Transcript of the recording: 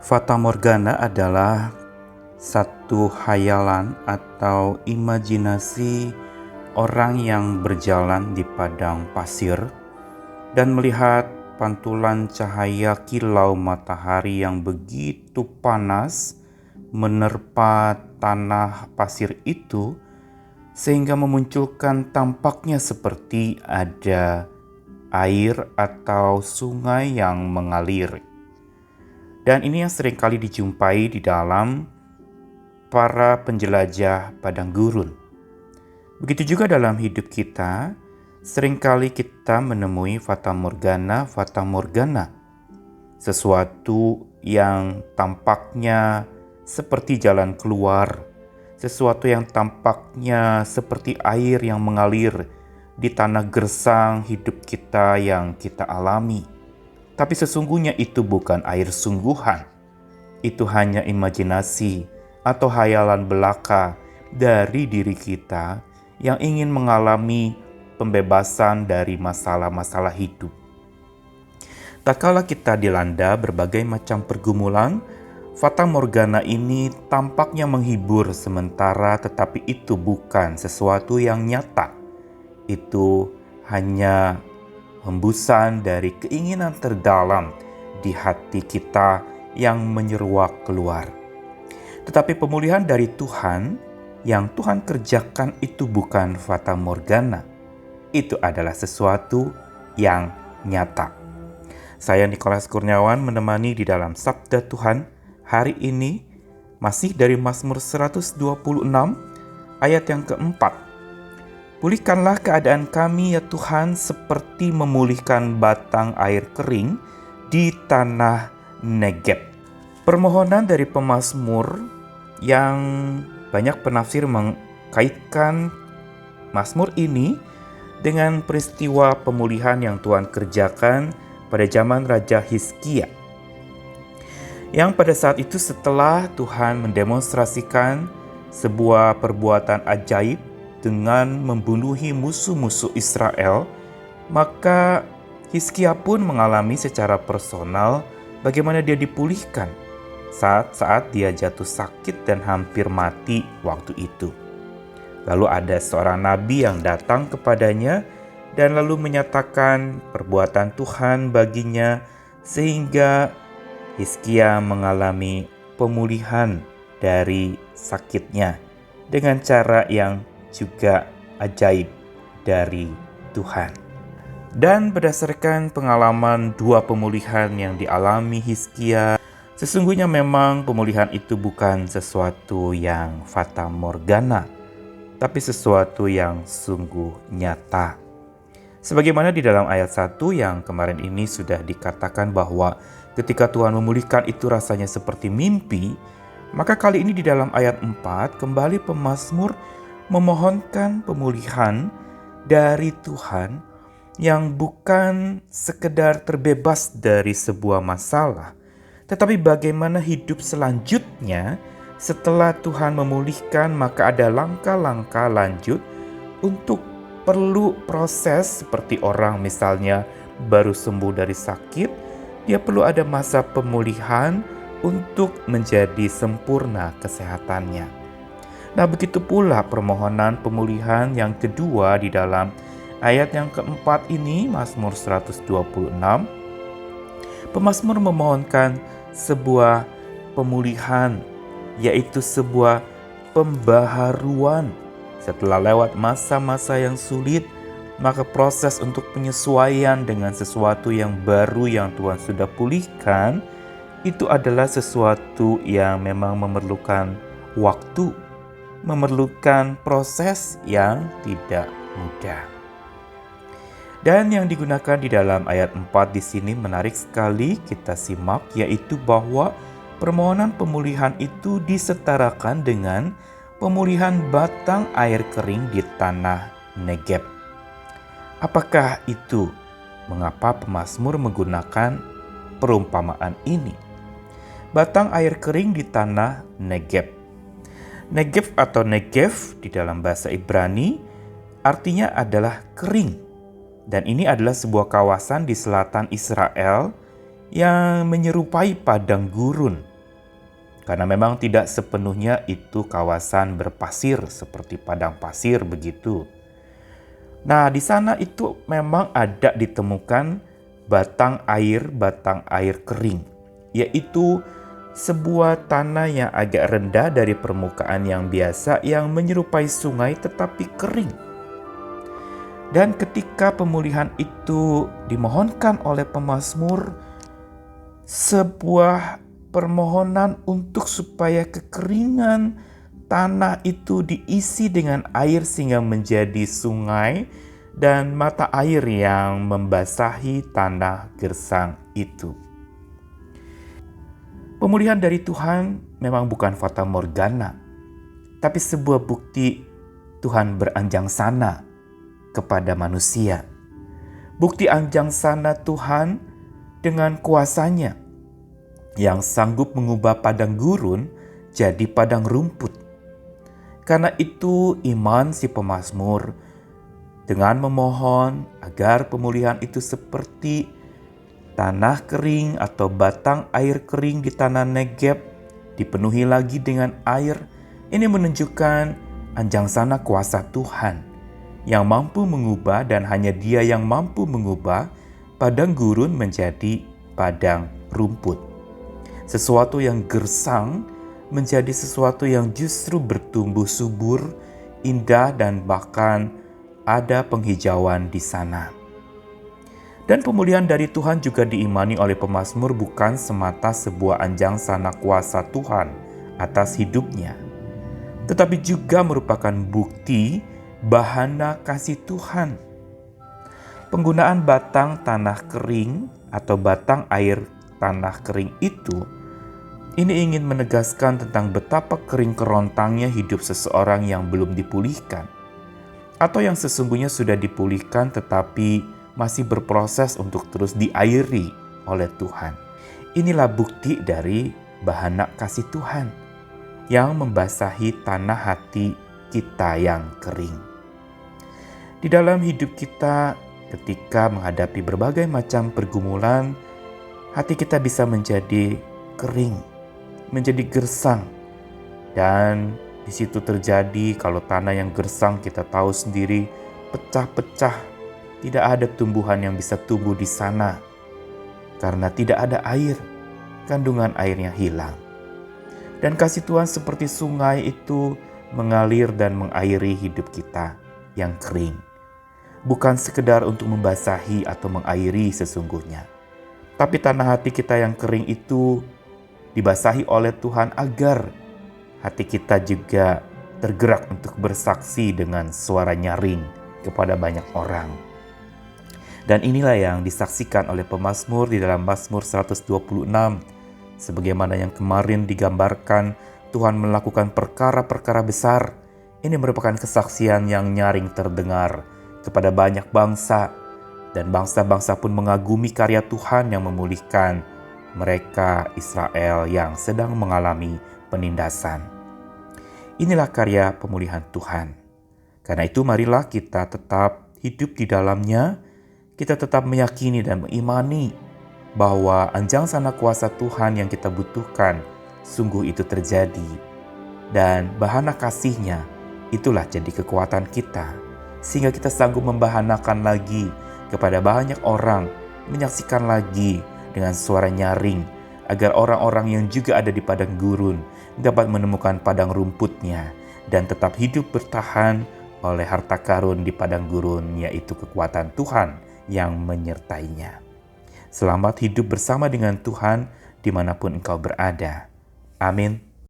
Fata Morgana adalah satu khayalan atau imajinasi orang yang berjalan di padang pasir dan melihat pantulan cahaya kilau matahari yang begitu panas menerpa tanah pasir itu, sehingga memunculkan tampaknya seperti ada air atau sungai yang mengalir. Dan ini yang seringkali dijumpai di dalam para penjelajah padang gurun. Begitu juga dalam hidup kita, seringkali kita menemui fata morgana, sesuatu yang tampaknya seperti jalan keluar, sesuatu yang tampaknya seperti air yang mengalir di tanah gersang hidup kita yang kita alami. Tapi sesungguhnya itu bukan air sungguhan. Itu hanya imajinasi atau hayalan belaka dari diri kita yang ingin mengalami pembebasan dari masalah-masalah hidup. Tatkala kita dilanda berbagai macam pergumulan, fata morgana ini tampaknya menghibur sementara, tetapi itu bukan sesuatu yang nyata. Itu hanya hembusan dari keinginan terdalam di hati kita yang menyeruak keluar. Tetapi pemulihan dari Tuhan yang Tuhan kerjakan itu bukan fata morgana. Itu adalah sesuatu yang nyata. Saya Nikolas Kurniawan menemani di dalam Sabda Tuhan hari ini masih dari Mazmur 126 ayat yang keempat. Pulihkanlah keadaan kami ya Tuhan, seperti memulihkan batang air kering di tanah Negeb. Permohonan dari pemazmur yang banyak penafsir mengkaitkan mazmur ini dengan peristiwa pemulihan yang Tuhan kerjakan pada zaman Raja Hizkia. Yang pada saat itu setelah Tuhan mendemonstrasikan sebuah perbuatan ajaib dengan membunuhi musuh-musuh Israel, maka Hizkia pun mengalami secara personal bagaimana dia dipulihkan saat dia jatuh sakit dan hampir mati waktu itu. Lalu ada seorang nabi yang datang kepadanya dan lalu menyatakan perbuatan Tuhan baginya, sehingga Hizkia mengalami pemulihan dari sakitnya dengan cara yang juga ajaib dari Tuhan. Dan berdasarkan pengalaman dua pemulihan yang dialami Hizkia, sesungguhnya memang pemulihan itu bukan sesuatu yang fata morgana, tapi sesuatu yang sungguh nyata. Sebagaimana di dalam ayat 1 yang kemarin ini sudah dikatakan bahwa ketika Tuhan memulihkan itu rasanya seperti mimpi, maka kali ini di dalam ayat 4 kembali pemazmur memohonkan pemulihan dari Tuhan yang bukan sekedar terbebas dari sebuah masalah, tetapi bagaimana hidup selanjutnya setelah Tuhan memulihkan, maka ada langkah-langkah lanjut untuk perlu proses seperti orang misalnya baru sembuh dari sakit, dia perlu ada masa pemulihan untuk menjadi sempurna kesehatannya. Nah, begitu pula permohonan pemulihan yang kedua di dalam ayat yang keempat ini, Mazmur 126. Pemazmur memohonkan sebuah pemulihan, yaitu sebuah pembaharuan. Setelah lewat masa-masa yang sulit, maka proses untuk penyesuaian dengan sesuatu yang baru yang Tuhan sudah pulihkan, itu adalah sesuatu yang memang memerlukan waktu, memerlukan proses yang tidak mudah. Dan yang digunakan di dalam ayat 4 di sini menarik sekali kita simak, yaitu bahwa permohonan pemulihan itu disetarakan dengan pemulihan batang air kering di tanah Negeb. Apakah itu? Mengapa pemazmur menggunakan perumpamaan ini? Batang air kering di tanah Negeb. Negeb atau Negev di dalam bahasa Ibrani artinya adalah kering. Dan ini adalah sebuah kawasan di selatan Israel yang menyerupai padang gurun. Karena memang tidak sepenuhnya itu kawasan berpasir seperti padang pasir begitu. Nah, di sana itu memang ada ditemukan batang air kering, yaitu sebuah tanah yang agak rendah dari permukaan yang biasa yang menyerupai sungai tetapi kering. Dan ketika pemulihan itu dimohonkan oleh pemazmur, sebuah permohonan untuk supaya kekeringan tanah itu diisi dengan air sehingga menjadi sungai dan mata air yang membasahi tanah gersang itu. Pemulihan dari Tuhan memang bukan fata morgana, tapi sebuah bukti Tuhan beranjang sana kepada manusia. Bukti anjang sana Tuhan dengan kuasanya yang sanggup mengubah padang gurun jadi padang rumput. Karena itu iman si pemazmur dengan memohon agar pemulihan itu seperti tanah kering atau batang air kering di tanah Negeb dipenuhi lagi dengan air. Ini menunjukkan anjang sana kuasa Tuhan yang mampu mengubah, dan hanya Dia yang mampu mengubah padang gurun menjadi padang rumput. Sesuatu yang gersang menjadi sesuatu yang justru bertumbuh subur, indah, dan bahkan ada penghijauan di sana. Dan pemulihan dari Tuhan juga diimani oleh pemazmur bukan semata sebuah anjang sana kuasa Tuhan atas hidupnya, tetapi juga merupakan bukti bahana kasih Tuhan. Penggunaan batang tanah kering atau batang air tanah kering itu, ini ingin menegaskan tentang betapa kering kerontangnya hidup seseorang yang belum dipulihkan, atau yang sesungguhnya sudah dipulihkan tetapi masih berproses untuk terus diairi oleh Tuhan. Inilah bukti dari bahana kasih Tuhan yang membasahi tanah hati kita yang kering. Di dalam hidup kita, ketika menghadapi berbagai macam pergumulan, hati kita bisa menjadi kering, menjadi gersang. Dan di situ terjadi, kalau tanah yang gersang kita tahu sendiri, pecah-pecah. Tidak ada tumbuhan yang bisa tumbuh di sana. Karena tidak ada air, kandungan airnya hilang. Dan kasih Tuhan seperti sungai itu mengalir dan mengairi hidup kita yang kering. Bukan sekedar untuk membasahi atau mengairi sesungguhnya, tapi tanah hati kita yang kering itu dibasahi oleh Tuhan agar hati kita juga tergerak untuk bersaksi dengan suara nyaring kepada banyak orang. Dan inilah yang disaksikan oleh pemazmur di dalam Mazmur 126. Sebagaimana yang kemarin digambarkan, Tuhan melakukan perkara-perkara besar. Ini merupakan kesaksian yang nyaring terdengar kepada banyak bangsa, dan bangsa-bangsa pun mengagumi karya Tuhan yang memulihkan mereka Israel yang sedang mengalami penindasan. Inilah karya pemulihan Tuhan. Karena itu marilah kita tetap hidup di dalamnya, kita tetap meyakini dan mengimani bahwa anjang sana kuasa Tuhan yang kita butuhkan sungguh itu terjadi. Dan bahana kasih-Nya itulah jadi kekuatan kita, sehingga kita sanggup membahanakan lagi kepada banyak orang, menyaksikan lagi dengan suara nyaring, agar orang-orang yang juga ada di padang gurun dapat menemukan padang rumputnya dan tetap hidup bertahan oleh harta karun di padang gurun, yaitu kekuatan Tuhan yang menyertainya. Selamat hidup bersama dengan Tuhan dimanapun engkau berada. Amin.